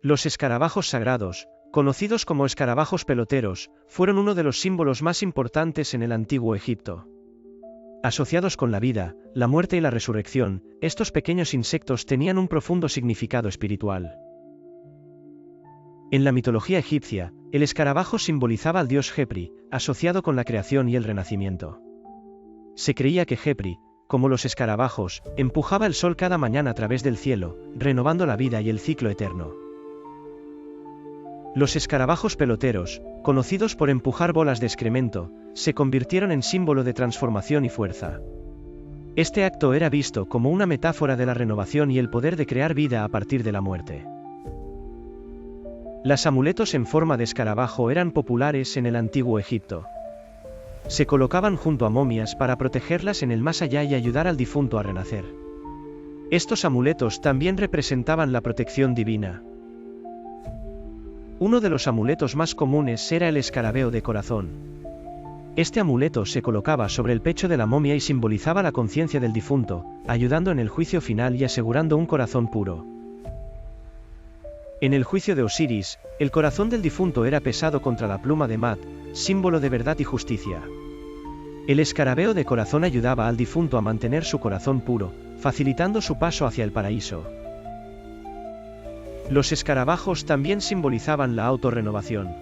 Los escarabajos sagrados, conocidos como escarabajos peloteros, fueron uno de los símbolos más importantes en el antiguo Egipto. Asociados con la vida, la muerte y la resurrección, estos pequeños insectos tenían un profundo significado espiritual. En la mitología egipcia, el escarabajo simbolizaba al dios Khepri, asociado con la creación y el renacimiento. Se creía que Khepri, como los escarabajos, empujaba el sol cada mañana a través del cielo, renovando la vida y el ciclo eterno. Los escarabajos peloteros, conocidos por empujar bolas de excremento, se convirtieron en símbolo de transformación y fuerza. Este acto era visto como una metáfora de la renovación y el poder de crear vida a partir de la muerte. Los amuletos en forma de escarabajo eran populares en el antiguo Egipto. Se colocaban junto a momias para protegerlas en el más allá y ayudar al difunto a renacer. Estos amuletos también representaban la protección divina. Uno de los amuletos más comunes era el escarabeo de corazón. Este amuleto se colocaba sobre el pecho de la momia y simbolizaba la conciencia del difunto, ayudando en el juicio final y asegurando un corazón puro. En el juicio de Osiris, el corazón del difunto era pesado contra la pluma de Mat, símbolo de verdad y justicia. El escarabeo de corazón ayudaba al difunto a mantener su corazón puro, facilitando su paso hacia el paraíso. Los escarabajos también simbolizaban la autorrenovación.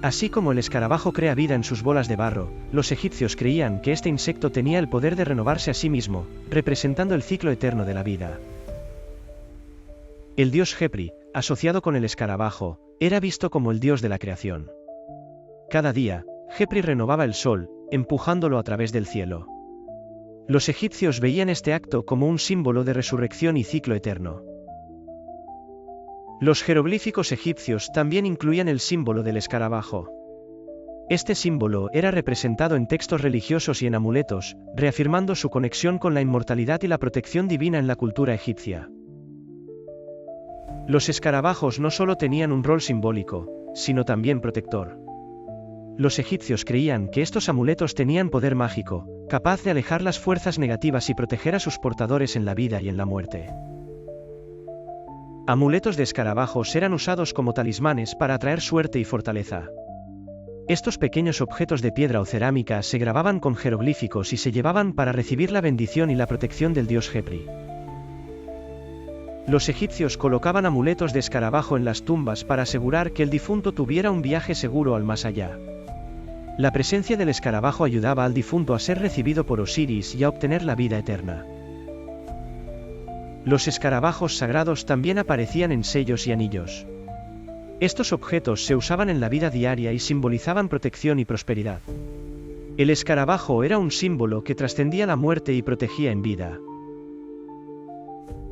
Así como el escarabajo crea vida en sus bolas de barro, los egipcios creían que este insecto tenía el poder de renovarse a sí mismo, representando el ciclo eterno de la vida. El dios Khepri, asociado con el escarabajo, era visto como el dios de la creación. Cada día, Khepri renovaba el sol, empujándolo a través del cielo. Los egipcios veían este acto como un símbolo de resurrección y ciclo eterno. Los jeroglíficos egipcios también incluían el símbolo del escarabajo. Este símbolo era representado en textos religiosos y en amuletos, reafirmando su conexión con la inmortalidad y la protección divina en la cultura egipcia. Los escarabajos no solo tenían un rol simbólico, sino también protector. Los egipcios creían que estos amuletos tenían poder mágico, capaz de alejar las fuerzas negativas y proteger a sus portadores en la vida y en la muerte. Amuletos de escarabajos eran usados como talismanes para atraer suerte y fortaleza. Estos pequeños objetos de piedra o cerámica se grababan con jeroglíficos y se llevaban para recibir la bendición y la protección del dios Khepri. Los egipcios colocaban amuletos de escarabajo en las tumbas para asegurar que el difunto tuviera un viaje seguro al más allá. La presencia del escarabajo ayudaba al difunto a ser recibido por Osiris y a obtener la vida eterna. Los escarabajos sagrados también aparecían en sellos y anillos. Estos objetos se usaban en la vida diaria y simbolizaban protección y prosperidad. El escarabajo era un símbolo que trascendía la muerte y protegía en vida.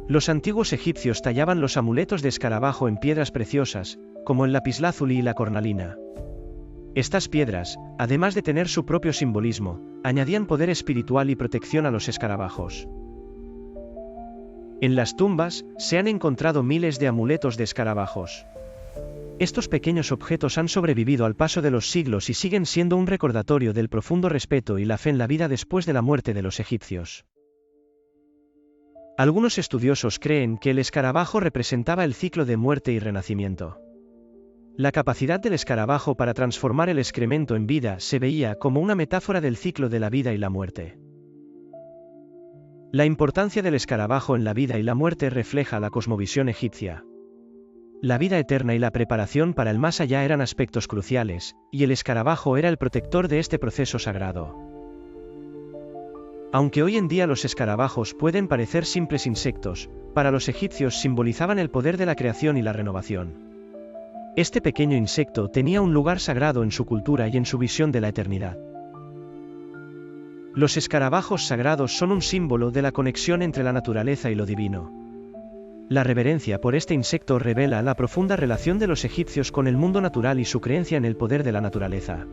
Los antiguos egipcios tallaban los amuletos de escarabajo en piedras preciosas, como el lapislázuli y la cornalina. Estas piedras, además de tener su propio simbolismo, añadían poder espiritual y protección a los escarabajos. En las tumbas, se han encontrado miles de amuletos de escarabajos. Estos pequeños objetos han sobrevivido al paso de los siglos y siguen siendo un recordatorio del profundo respeto y la fe en la vida después de la muerte de los egipcios. Algunos estudiosos creen que el escarabajo representaba el ciclo de muerte y renacimiento. La capacidad del escarabajo para transformar el excremento en vida se veía como una metáfora del ciclo de la vida y la muerte. La importancia del escarabajo en la vida y la muerte refleja la cosmovisión egipcia. La vida eterna y la preparación para el más allá eran aspectos cruciales, y el escarabajo era el protector de este proceso sagrado. Aunque hoy en día los escarabajos pueden parecer simples insectos, para los egipcios simbolizaban el poder de la creación y la renovación. Este pequeño insecto tenía un lugar sagrado en su cultura y en su visión de la eternidad. Los escarabajos sagrados son un símbolo de la conexión entre la naturaleza y lo divino. La reverencia por este insecto revela la profunda relación de los egipcios con el mundo natural y su creencia en el poder de la naturaleza.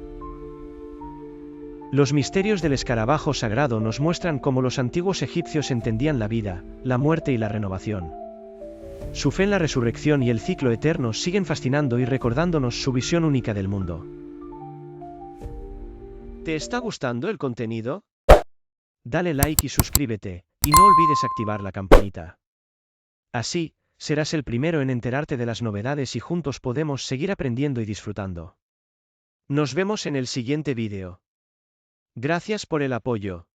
Los misterios del escarabajo sagrado nos muestran cómo los antiguos egipcios entendían la vida, la muerte y la renovación. Su fe en la resurrección y el ciclo eterno siguen fascinando y recordándonos su visión única del mundo. ¿Te está gustando el contenido? Dale like y suscríbete, y no olvides activar la campanita. Así, serás el primero en enterarte de las novedades y juntos podemos seguir aprendiendo y disfrutando. Nos vemos en el siguiente vídeo. Gracias por el apoyo.